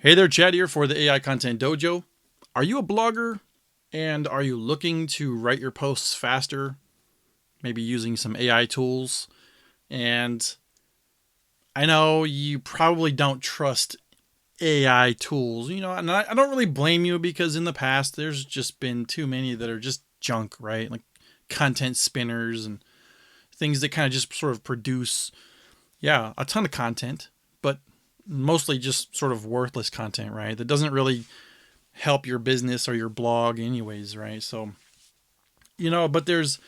Hey there, Chad here for the AI Content Dojo. Are you a blogger and are you looking to write your posts faster, maybe using some AI tools? And I know you probably don't trust AI tools, and I don't really blame you because in the past there's just been too many that are just junk, right? Like content spinners and things that kind of just sort of produce, yeah, a ton of content, but mostly just sort of worthless content, right? That doesn't really help your business or your blog anyways, right? So, but there's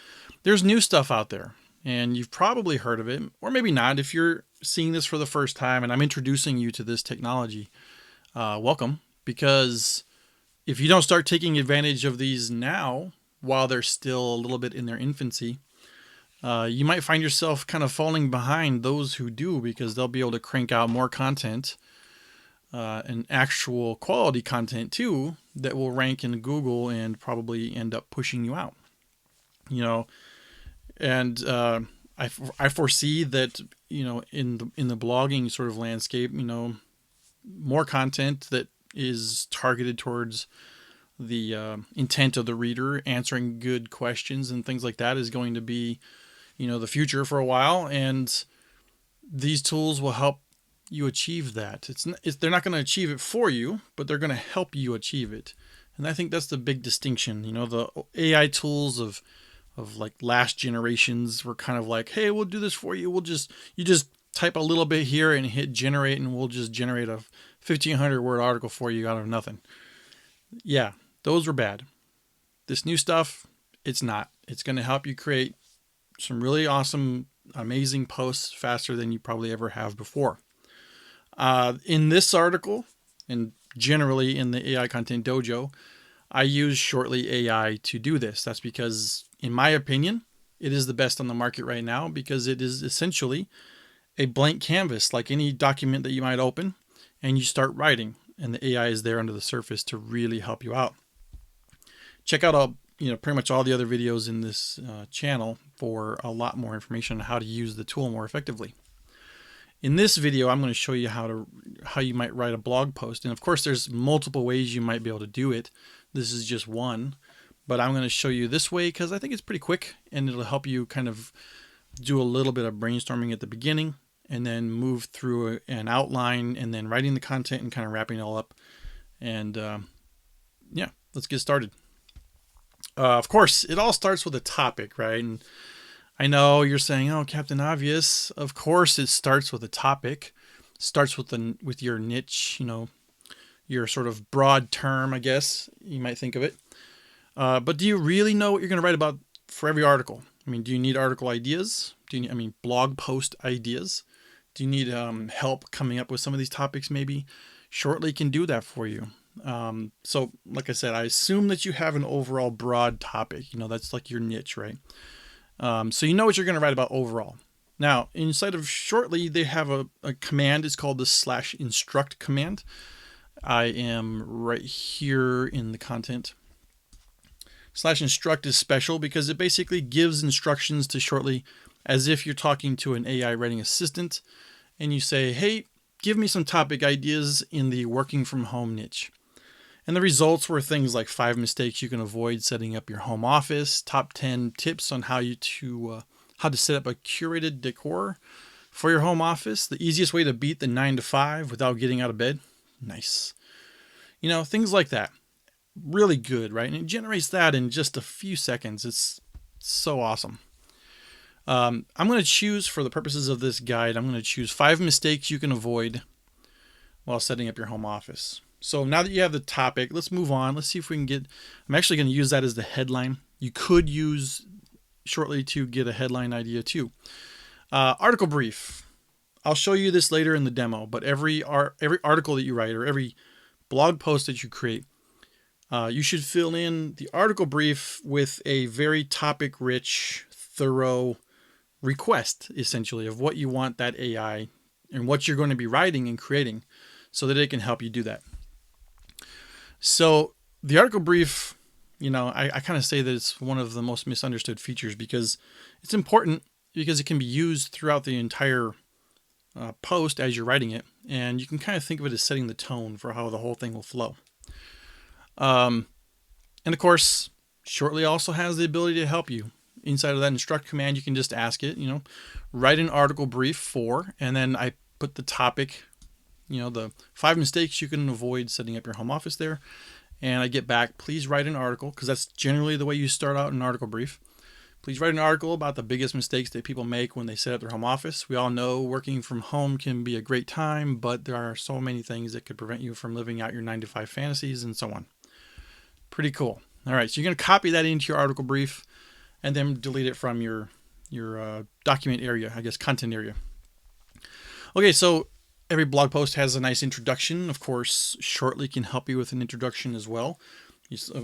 new stuff out there and you've probably heard of it or maybe not. If you're seeing this for the first time and I'm introducing you to this technology, welcome, because if you don't start taking advantage of these now while they're still a little bit in their infancy, you might find yourself kind of falling behind those who do, because they'll be able to crank out more content, and actual quality content too, that will rank in Google and probably end up pushing you out. You know, and I foresee that in the blogging sort of landscape, more content that is targeted towards the intent of the reader, answering good questions and things like that, is going to be the future for a while, and these tools will help you achieve that. They're not going to achieve it for you, but they're going to help you achieve it. And I think that's the big distinction. The AI tools of like last generations were kind of like, hey, we'll do this for you. You just type a little bit here and hit generate, and we'll just generate a 1,500 word article for you out of nothing. Yeah, those were bad. This new stuff, it's not. It's going to help you create some really awesome, amazing posts faster than you probably ever have before. In this article, and generally in the AI Content Dojo, I use Shortly AI to do this. That's because, in my opinion, it is the best on the market right now, because it is essentially a blank canvas, like any document that you might open, and you start writing, and the AI is there under the surface to really help you out. Check out pretty much all the other videos in this channel for a lot more information on how to use the tool more effectively. In this video, I'm going to show you how you might write a blog post. And of course, there's multiple ways you might be able to do it. This is just one, but I'm going to show you this way because I think it's pretty quick, and it'll help you kind of do a little bit of brainstorming at the beginning, and then move through an outline, and then writing the content and kind of wrapping it all up. And yeah, let's get started. Of course, it all starts with a topic, right? And I know you're saying, "Oh, Captain Obvious." Of course, it starts with a topic. It starts with your niche, your sort of broad term, I guess you might think of it. But do you really know what you're going to write about for every article? I mean, do you need article ideas? Blog post ideas? Do you need help coming up with some of these topics? Maybe Shortly can do that for you. So like I said, I assume that you have an overall broad topic. That's like your niche, right? So you know what you're going to write about overall. Now, inside of Shortly, they have a command. It's called the /instruct command. I am right here in the content. /instruct is special because it basically gives instructions to Shortly as if you're talking to an AI writing assistant, and you say, hey, give me some topic ideas in the working from home niche. And the results were things like 5 mistakes you can avoid setting up your home office, top 10 tips on how to set up a curated decor for your home office, the easiest way to beat the 9 to 5 without getting out of bed. Nice. Things like that. Really good, right? And it generates that in just a few seconds. It's so awesome. I'm going to choose, for the purposes of this guide, I'm going to choose 5 mistakes you can avoid while setting up your home office. So now that you have the topic, let's move on. Let's see if we can I'm actually going to use that as the headline. You could use Shortly to get a headline idea too. Article brief. I'll show you this later in the demo, but every article that you write, or every blog post that you create, you should fill in the article brief with a very topic-rich, thorough request, essentially, of what you want that AI and what you're going to be writing and creating, so that it can help you do that. So the article brief, I kind of say that it's one of the most misunderstood features, because it's important, because it can be used throughout the entire post as you're writing it, and you can kind of think of it as setting the tone for how the whole thing will flow. And of course, Shortly also has the ability to help you. Inside of that instruct command, you can just ask it, write an article brief for, and then I put the topic, the 5 mistakes you can avoid setting up your home office there. And I get back, please write an article, because that's generally the way you start out an article brief. Please write an article about the biggest mistakes that people make when they set up their home office. We all know working from home can be a great time, but there are so many things that could prevent you from living out your 9-to-5 fantasies and so on. Pretty cool. All right, so you're going to copy that into your article brief and then delete it from your document area, I guess content area. Okay, so every blog post has a nice introduction. Of course, Shortly can help you with an introduction as well.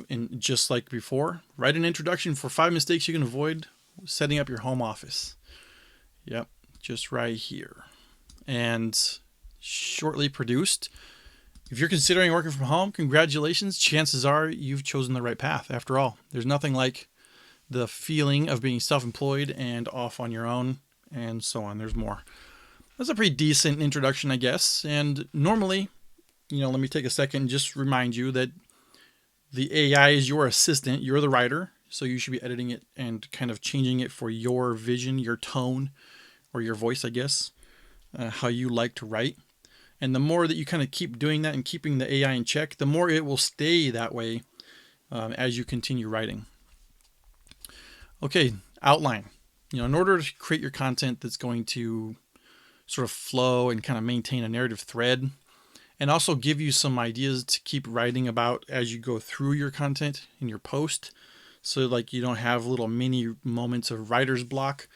And just like before, write an introduction for 5 mistakes you can avoid setting up your home office. Yep, just right here. And Shortly produced. If you're considering working from home, congratulations. Chances are you've chosen the right path. After all, there's nothing like the feeling of being self-employed and off on your own and so on. There's more. That's a pretty decent introduction, I guess. And normally, let me take a second and just remind you that the AI is your assistant. You're the writer, so you should be editing it and kind of changing it for your vision, your tone, or your voice, I guess, how you like to write. And the more that you kind of keep doing that and keeping the AI in check, the more it will stay that way as you continue writing. Okay, outline. In order to create your content that's going to sort of flow and kind of maintain a narrative thread, and also give you some ideas to keep writing about as you go through your content in your post, so like you don't have little mini moments of writer's block.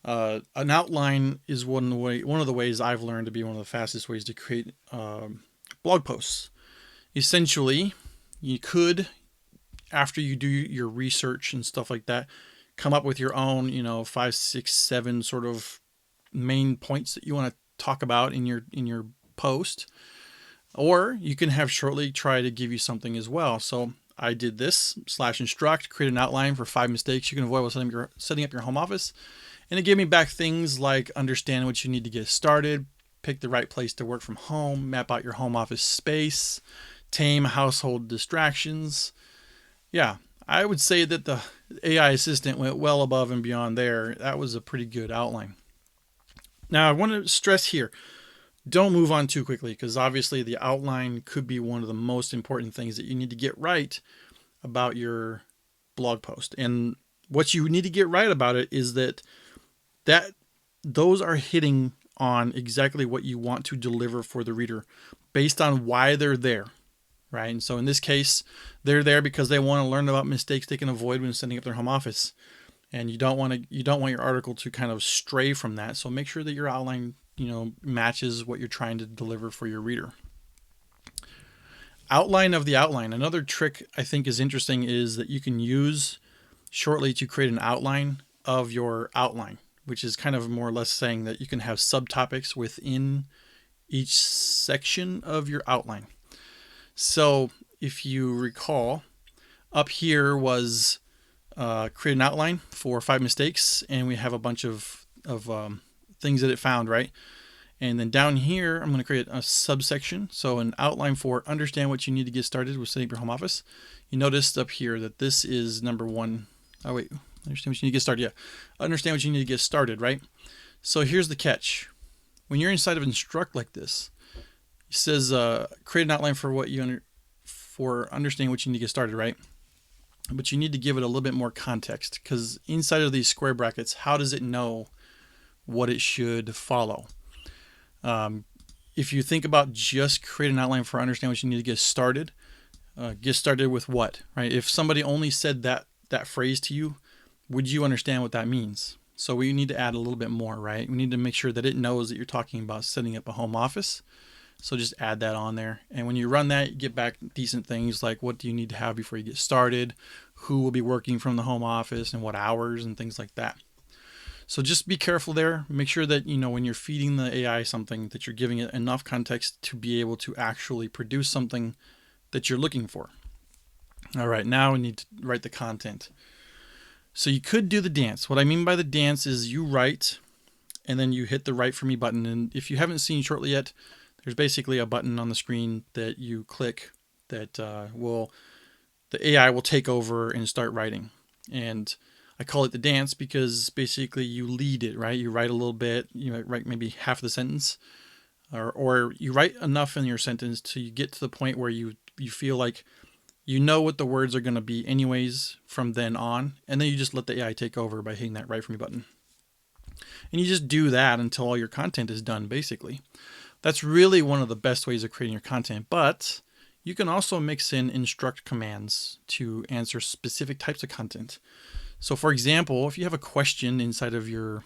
An outline is one of the ways I've learned to be one of the fastest ways to create blog posts. Essentially, you could, after you do your research and stuff like that, come up with your own, 5, 6, 7 sort of main points that you want to talk about in your post. Or you can have Shortly try to give you something as well. So I did this /instruct, create an outline for 5 mistakes you can avoid while setting up your home office. And it gave me back things like understand what you need to get started, pick the right place to work from home, map out your home office space, tame household distractions. Yeah, I would say that the AI assistant went well above and beyond there. That was a pretty good outline. Now, I want to stress here, don't move on too quickly, because obviously the outline could be one of the most important things that you need to get right about your blog post. And what you need to get right about it is that those are hitting on exactly what you want to deliver for the reader based on why they're there, right? And so in this case, they're there because they want to learn about mistakes they can avoid when setting up their home office. And you don't want your article to kind of stray from that. So make sure that your outline, matches what you're trying to deliver for your reader. Outline of the outline. Another trick I think is interesting is that you can use Shortly to create an outline of your outline, which is kind of more or less saying that you can have subtopics within each section of your outline. So if you recall, up here was create an outline for 5 mistakes, and we have a bunch of things that it found, right? And then down here, I'm going to create a subsection. So an outline for understand what you need to get started with setting up your home office. You noticed up here that this is number 1. Oh, wait. Understand what you need to get started. Yeah. Understand what you need to get started, right? So here's the catch. When you're inside of instruct like this, it says create an outline for for understanding what you need to get started, right? But you need to give it a little bit more context, because inside of these square brackets, how does it know what it should follow? If you think about just create an outline for understand what you need to get started with what, right? If somebody only said that phrase to you, would you understand what that means? So we need to add a little bit more, right? We need to make sure that it knows that you're talking about setting up a home office. So just add that on there. And when you run that, you get back decent things like what do you need to have before you get started, who will be working from the home office and what hours and things like that. So just be careful there. Make sure that, when you're feeding the AI something, that you're giving it enough context to be able to actually produce something that you're looking for. All right, now we need to write the content. So you could do the dance. What I mean by the dance is you write and then you hit the write for me button. And if you haven't seen Shortly yet, there's basically a button on the screen that you click that the AI will take over and start writing. And I call it the dance because basically you lead it, right? You write a little bit, you might write maybe half the sentence, or you write enough in your sentence till you get to the point where you feel like you know what the words are going to be anyways from then on, and then you just let the AI take over by hitting that write for me button. And you just do that until all your content is done, basically. That's really one of the best ways of creating your content, but you can also mix in instruct commands to answer specific types of content. So for example, if you have a question inside of your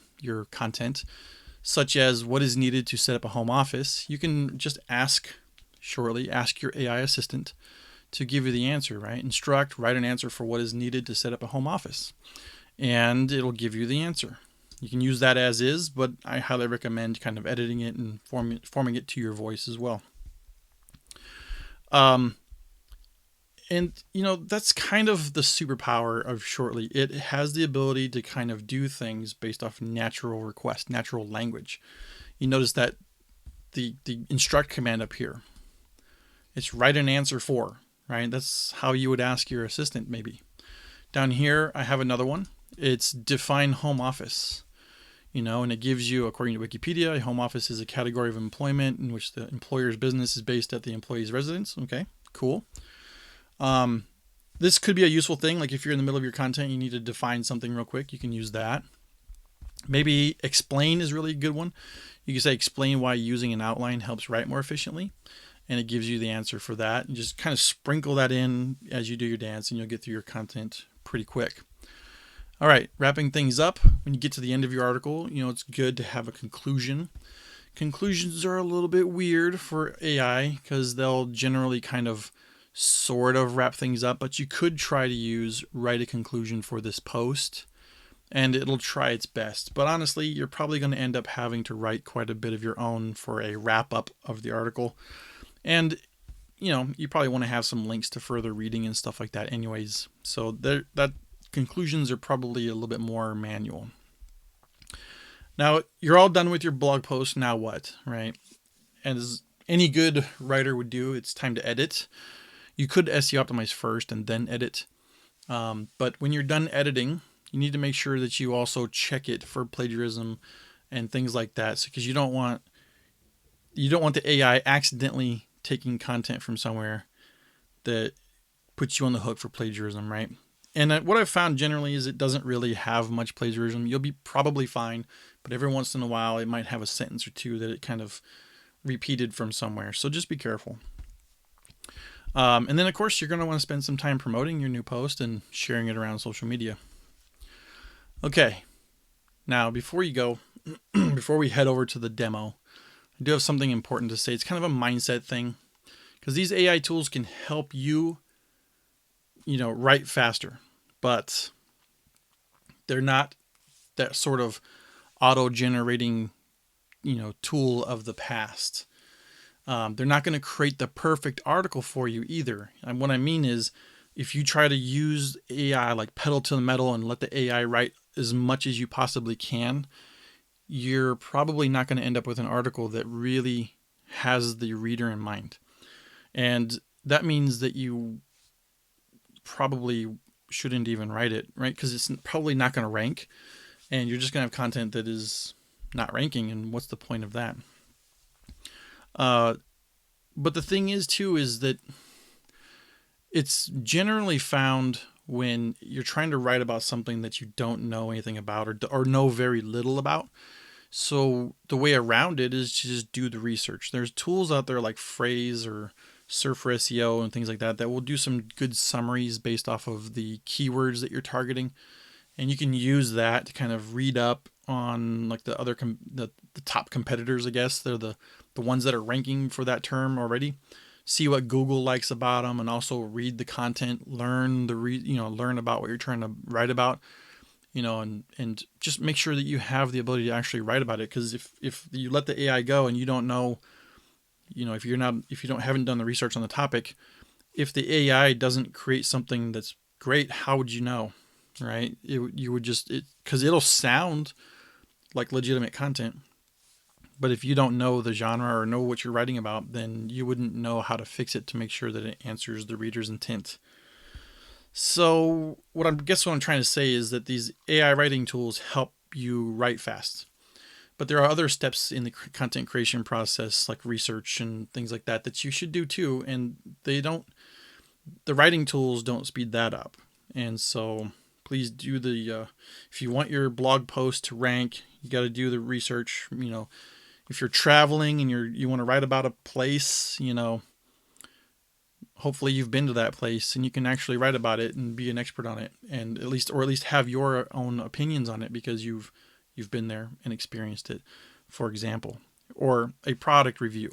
content, such as what is needed to set up a home office, you can just ask your AI assistant to give you the answer, right? Instruct, write an answer for what is needed to set up a home office, and it'll give you the answer. You can use that as is, but I highly recommend kind of editing it and forming it to your voice as well. And that's kind of the superpower of Shortly. It has the ability to kind of do things based off natural request, natural language. You notice that the instruct command up here, it's write an answer for, right? That's how you would ask your assistant maybe. Down here, I have another one. It's define home office. And it gives you, according to Wikipedia, a home office is a category of employment in which the employer's business is based at the employee's residence. Okay, cool. This could be a useful thing. Like if you're in the middle of your content, you need to define something real quick, you can use that. Maybe explain is really a good one. You can say explain why using an outline helps write more efficiently, and it gives you the answer for that. You just kind of sprinkle that in as you do your dance, and you'll get through your content pretty quick. All right, wrapping things up. When you get to the end of your article, it's good to have a conclusion. Conclusions are a little bit weird for AI because they'll generally kind of sort of wrap things up, but you could try to use write a conclusion for this post, and it'll try its best. But honestly, you're probably going to end up having to write quite a bit of your own for a wrap up of the article. And you probably want to have some links to further reading and stuff like that anyways. So that conclusions are probably a little bit more manual. Now, you're all done with your blog post. Now what, right? As any good writer would do, it's time to edit. You could SEO optimize first and then edit. But when you're done editing, you need to make sure that you also check it for plagiarism and things like that. Because you don't want the AI accidentally taking content from somewhere that puts you on the hook for plagiarism, right? And what I've found generally is it doesn't really have much plagiarism. You'll be probably fine, but every once in a while it might have a sentence or two that it kind of repeated from somewhere. So just be careful. And then, of course, you're going to want to spend some time promoting your new post and sharing it around social media. Okay, now before you go, before we head over to the demo, I do have something important to say. It's kind of a mindset thing because these AI tools can help you, write faster, but they're not that sort of auto-generating, tool of the past. They're not going to create the perfect article for you either. And what I mean is, if you try to use AI like pedal to the metal and let the AI write as much as you possibly can, you're probably not going to end up with an article that really has the reader in mind. And that means that you probably shouldn't even write it, right? Because it's probably not going to rank, and you're just going to have content that is not ranking, and what's the point of that? But the thing is too is that it's generally found when you're trying to write about something that you don't know anything about or know very little about. So the way around it is to just do the research. There's tools out there like Phrase or Surf for SEO and things like that will do some good summaries based off of the keywords that you're targeting, and you can use that to kind of read up on like the other the top competitors. I guess they're the ones that are ranking for that term already. See what Google likes about them, and also read the content, learn learn about what you're trying to write about, and just make sure that you have the ability to actually write about it. Because if you let the AI go and you don't know, if you haven't done the research on the topic, if the AI doesn't create something that's great, how would you know, right? You would just because it'll sound like legitimate content. But if you don't know the genre or know what you're writing about, then you wouldn't know how to fix it to make sure that it answers the reader's intent. So what I'm trying to say is that these AI writing tools help you write fast. But there are other steps in the content creation process, like research and things like that, that you should do too. And the writing tools don't speed that up. And so please do if you want your blog post to rank, you got to do the research. If you're traveling and you want to write about a place, hopefully you've been to that place and you can actually write about it and be an expert on it, and at least have your own opinions on it because you've been there and experienced it, for example. Or a product review.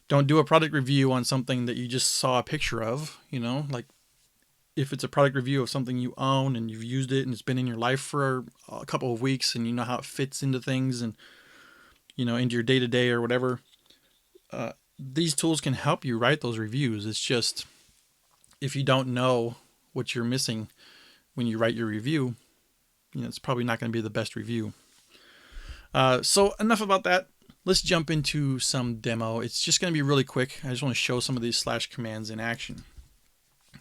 Don't do a product review on something that you just saw a picture of, like if it's a product review of something you own and you've used it and it's been in your life for a couple of weeks and you know how it fits into things and, into your day-to-day or whatever, these tools can help you write those reviews. It's just, if you don't know what you're missing when you write your review, it's probably not going to be the best review. So enough about that. Let's jump into some demo. It's just going to be really quick. I just want to show some of these slash commands in action.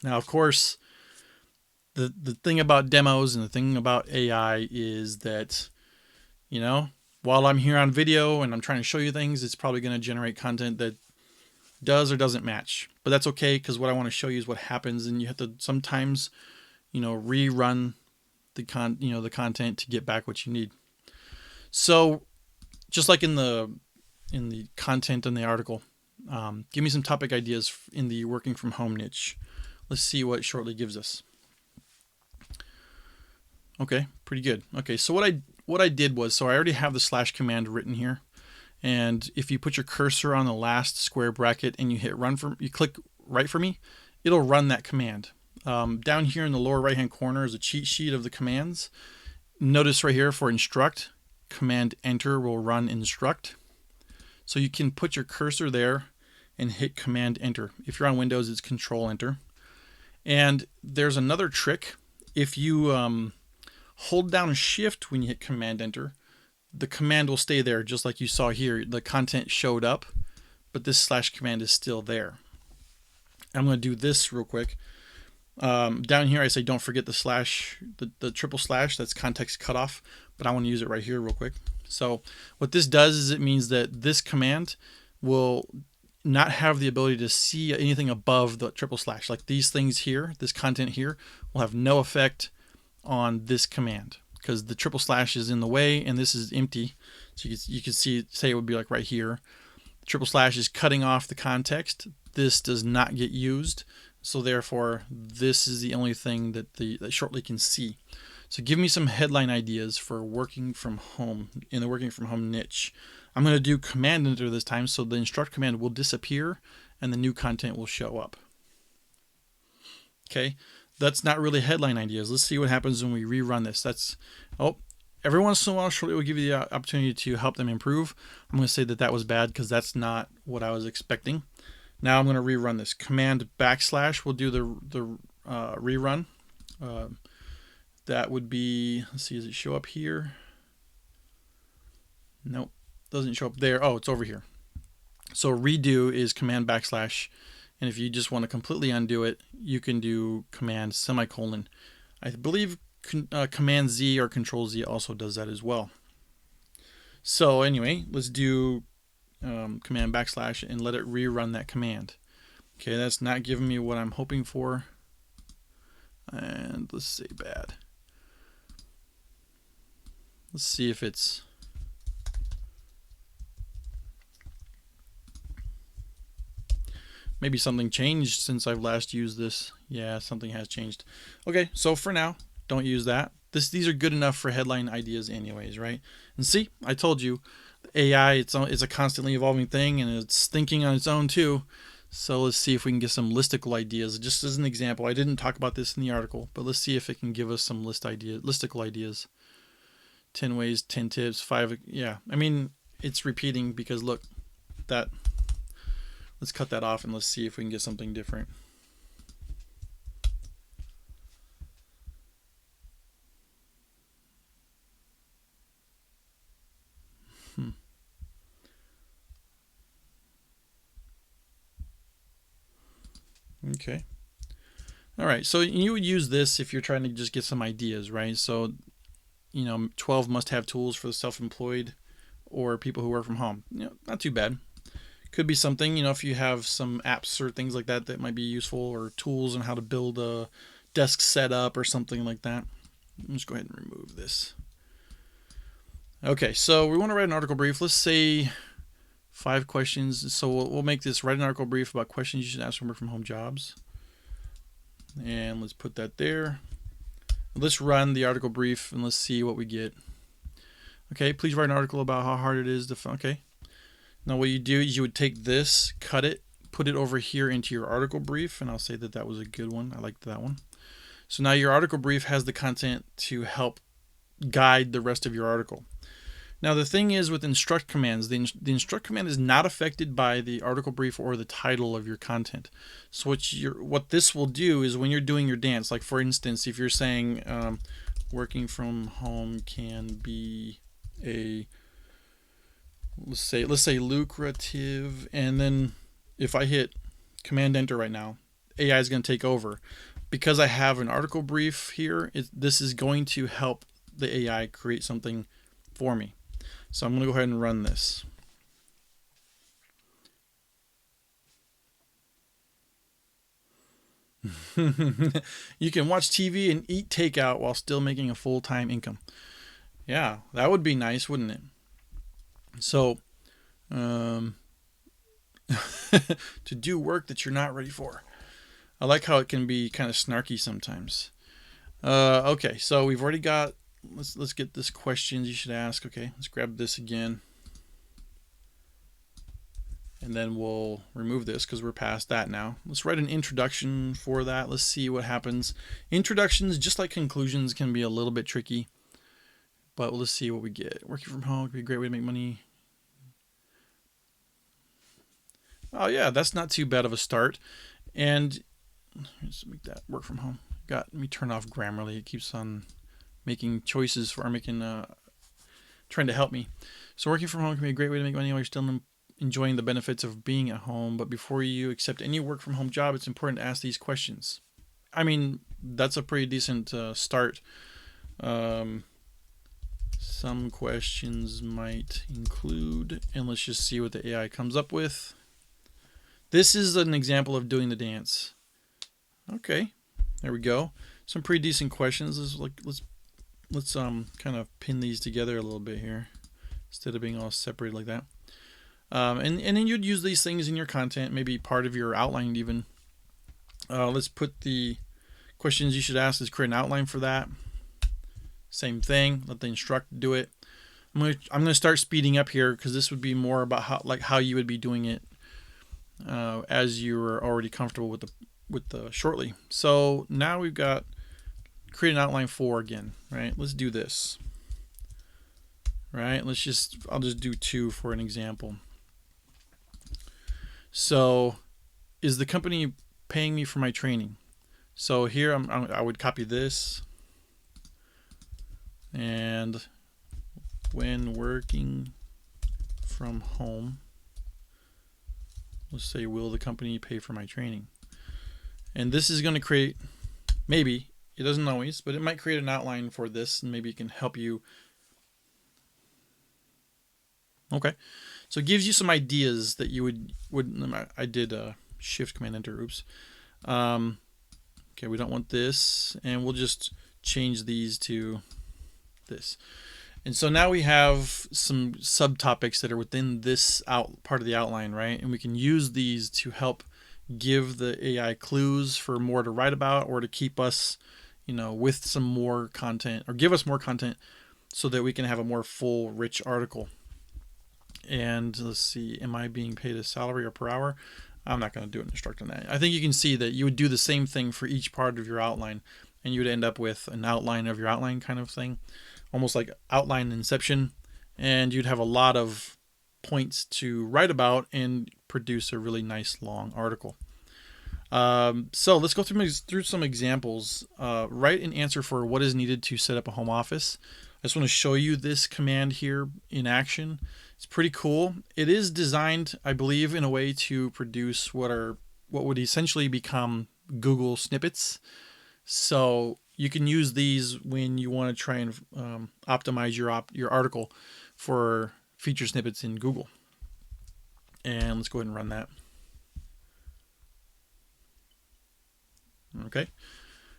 Now, of course, the thing about demos and the thing about AI is that, while I'm here on video and I'm trying to show you things, it's probably going to generate content that does or doesn't match. But that's okay, because what I want to show you is what happens, and you have to sometimes, rerun the content to get back what you need. So just like in the content in the article, give me some topic ideas in the working from home niche. Let's see what Shortly gives us. Okay, pretty good. Okay, so what I did was, I already have the slash command written here, and if you put your cursor on the last square bracket and you hit you click write for me, it'll run that command. Down here in the lower right hand corner is a cheat sheet of the commands. Notice right here for instruct, command enter will run instruct. So you can put your cursor there and hit command enter. If you're on Windows, it's control enter. And there's another trick. If you hold down shift when you hit command enter, the command will stay there just like you saw here. The content showed up, but this slash command is still there. I'm going to do this real quick. Down here I say don't forget the slash, the triple slash, that's context cutoff, but I want to use it right here real quick. So what this does is it means that this command will not have the ability to see anything above the triple slash. Like these things here, this content here, will have no effect on this command because the triple slash is in the way and this is empty. So you can say it would be like right here. The triple slash is cutting off the context. This does not get used. So therefore, this is the only thing that Shortly can see. So give me some headline ideas for working from home in the working from home niche. I'm going to do command enter this time, so the instruct command will disappear and the new content will show up. Okay, that's not really headline ideas. Let's see what happens when we rerun this. Every once in a while, Shortly will give you the opportunity to help them improve. I'm going to say that was bad because that's not what I was expecting. Now I'm going to rerun this. Command backslash will do the rerun. That would be, let's see, does it show up here? Nope, doesn't show up there. Oh, it's over here. So redo is command backslash, and if you just want to completely undo it, you can do command semicolon. I believe command Z or control Z also does that as well. So anyway, let's do command backslash and let it rerun that command. Okay, that's not giving me what I'm hoping for. And let's say bad. Let's see if it's maybe something changed since I've last used this. Yeah, something has changed. Okay, so for now, don't use that. These are good enough for headline ideas anyways, right? And see, I told you, AI, it's a constantly evolving thing and it's thinking on its own too. So let's see if we can get some listicle ideas. Just as an example, I didn't talk about this in the article, but let's see if it can give us some listicle ideas. 10 ways, 10 tips, 5. Yeah, I mean, it's repeating because look, let's cut that off and let's see if we can get something different. Okay. All right. So you would use this if you're trying to just get some ideas, right? So, 12 must-have tools for the self-employed or people who work from home. Not too bad. Could be something, if you have some apps or things like that that might be useful, or tools on how to build a desk setup or something like that. Let's go ahead and remove this. Okay, so we want to write an article brief. Let's say 5 questions. So we'll make this write an article brief about questions you should ask for work from home jobs. And let's put that there. Let's run the article brief and let's see what we get. Okay, please write an article about how hard it is to. Okay. Now what you do is you would take this, cut it, put it over here into your article brief, and I'll say that that was a good one. I liked that one. So now your article brief has the content to help guide the rest of your article. Now the thing is with instruct commands, the instruct command is not affected by the article brief or the title of your content. So what this will do is when you're doing your dance, like for instance, if you're saying working from home can be a let's say lucrative, and then if I hit Command Enter right now, AI is going to take over. Because I have an article brief here, this is going to help the AI create something for me. So I'm going to go ahead and run this. You can watch TV and eat takeout while still making a full-time income. Yeah, that would be nice, wouldn't it? So, to do work that you're not ready for. I like how it can be kind of snarky sometimes. Okay, so we've already got. Let's get this questions you should ask. Okay, let's grab this again, and then we'll remove this because we're past that now. Let's write an introduction for that. Let's see what happens. Introductions, just like conclusions, can be a little bit tricky, but let's see what we get. Working from home could be a great way to make money. Oh yeah, that's not too bad of a start. And let's make that work from home. Let me turn off Grammarly. It keeps on making choices for trying to help me. So working from home can be a great way to make money while you're still enjoying the benefits of being at home. But before you accept any work from home job, it's important to ask these questions. I mean, that's a pretty decent start. Some questions might include, and let's just see what the AI comes up with. This is an example of doing the dance. Okay, there we go. Some pretty decent questions. Let's kind of pin these together a little bit here instead of being all separated like that. And then you'd use these things in your content, maybe part of your outline even. Let's put the questions you should ask. Let's create an outline for that. Same thing. Let the instructor do it. I'm gonna start speeding up here because this would be more about how you would be doing it as you were already comfortable with the shortly. So now we've got create an outline for again, right? Let's do this. Right? I'll just do 2 for an example. So, is the company paying me for my training? So here I would copy this, and when working from home, let's say, will the company pay for my training? And this is going to create, maybe, it doesn't always, but it might create an outline for this, and maybe it can help you. Okay, so it gives you some ideas that you would I did Shift Command Enter. Oops. Okay, we don't want this, and we'll just change these to this. And so now we have some subtopics that are within this part of the outline, right? And we can use these to help give the AI clues for more to write about, or to keep us, with some more content, or give us more content so that we can have a more full, rich article. And let's see, am I being paid a salary or per hour? I'm not going to do an instruct on that. I think you can see that you would do the same thing for each part of your outline, and you would end up with an outline of your outline kind of thing, almost like outline inception, and you'd have a lot of points to write about and produce a really nice long article. So let's go through some examples. Write an answer for what is needed to set up a home office. I just want to show you this command here in action. It's pretty cool. It is designed, I believe, in a way to produce what what would essentially become Google snippets. So you can use these when you want to try and optimize your article for feature snippets in Google. And let's go ahead and run that. Okay.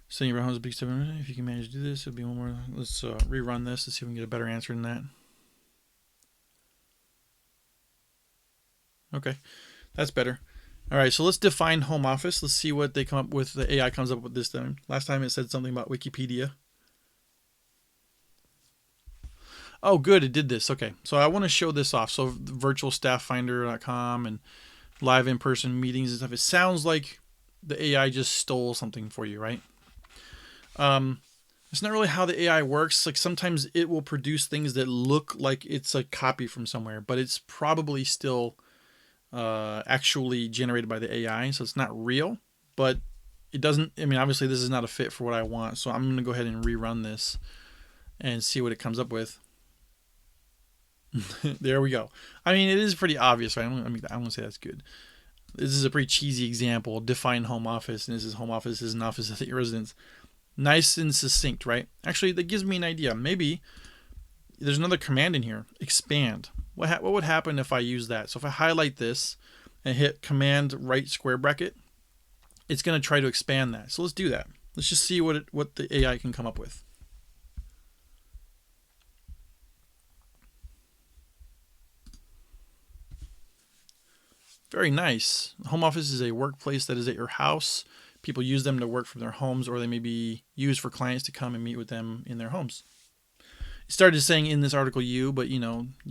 Setting your homes a big step. If you can manage to do this, it'll be one more. Let's rerun this to see if we can get a better answer than that. Okay, that's better. All right, so let's define home office. Let's see what they come up with. The AI comes up with this time. Last time it said something about Wikipedia. Oh, good, it did this. Okay, so I want to show this off. So virtualstafffinder.com and live in-person meetings and stuff. It sounds like the AI just stole something for you, right? It's not really how the AI works. Like sometimes it will produce things that look like it's a copy from somewhere, but it's probably still actually generated by the AI, so it's not real. But it doesn't. I mean, obviously this is not a fit for what I want, so I'm going to go ahead and rerun this and see what it comes up with. There we go. I mean, it is pretty obvious, right? I don't say that's good. This is a pretty cheesy example. Define home office, and this is home office. This is an office at your residence. Nice and succinct, right? Actually, that gives me an idea. Maybe there's another command in here. Expand. What would happen if I use that? So if I highlight this and hit Command right square bracket, it's going to try to expand that. So let's do that. Let's just see what the AI can come up with. Very nice. Home office is a workplace that is at your house. People use them to work from their homes, or they may be used for clients to come and meet with them in their homes. It started saying in this article you, but you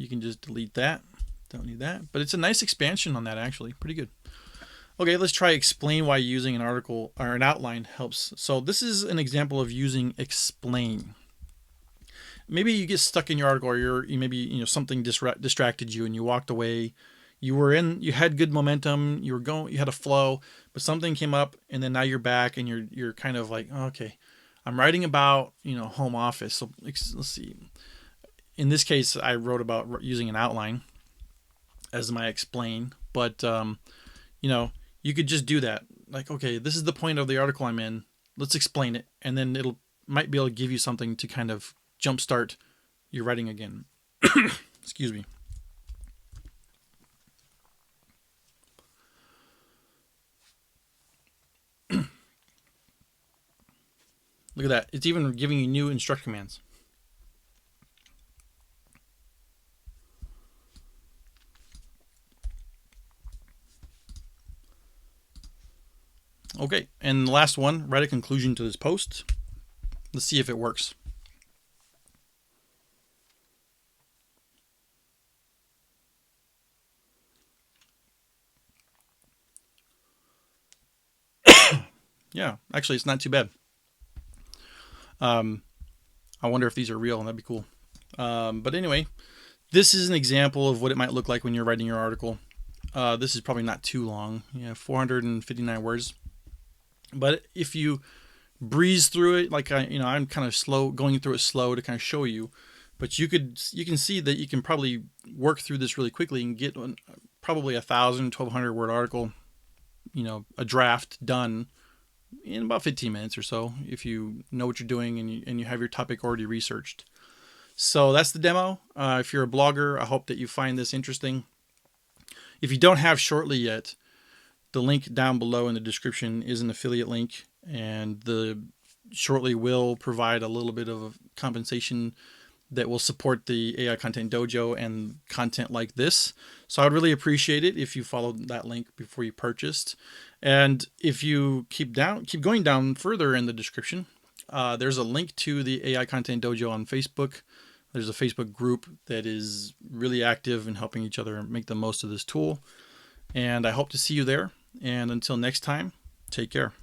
can just delete that. Don't need that. But it's a nice expansion on that, actually. Pretty good. Okay, let's try explain why using an article or an outline helps. So this is an example of using explain. Maybe you get stuck in your article, or maybe something distracted you and you walked away. You had good momentum, you had a flow, but something came up, and then now you're back and you're kind of like, okay, I'm writing about home office. So let's see. In this case, I wrote about using an outline as my explain, but you could just do that. Like, okay, this is the point of the article I'm in. Let's explain it, and then might be able to give you something to kind of jumpstart your writing again. Excuse me. Look at that. It's even giving you new instruct commands. Okay, and the last one, write a conclusion to this post. Let's see if it works. Yeah, actually, it's not too bad. I wonder if these are real, and that'd be cool. But anyway, this is an example of what it might look like when you're writing your article. This is probably not too long, 459 words. But if you breeze through it, like I'm kind of slow, going through it slow to kind of show you. But you can see that you can probably work through this really quickly and get probably 1,000-1,200 word article, a draft done in about 15 minutes or so, if you know what you're doing and you have your topic already researched. So that's the demo. If you're a blogger, I hope that you find this interesting. If you don't have Shortly yet, the link down below in the description is an affiliate link, and the Shortly will provide a little bit of compensation that will support the AI Content Dojo and content like this. So I would really appreciate it if you followed that link before you purchased. And if you keep going down further in the description, there's a link to the AI Content Dojo on Facebook. There's a Facebook group that is really active in helping each other make the most of this tool. And I hope to see you there. And until next time, take care.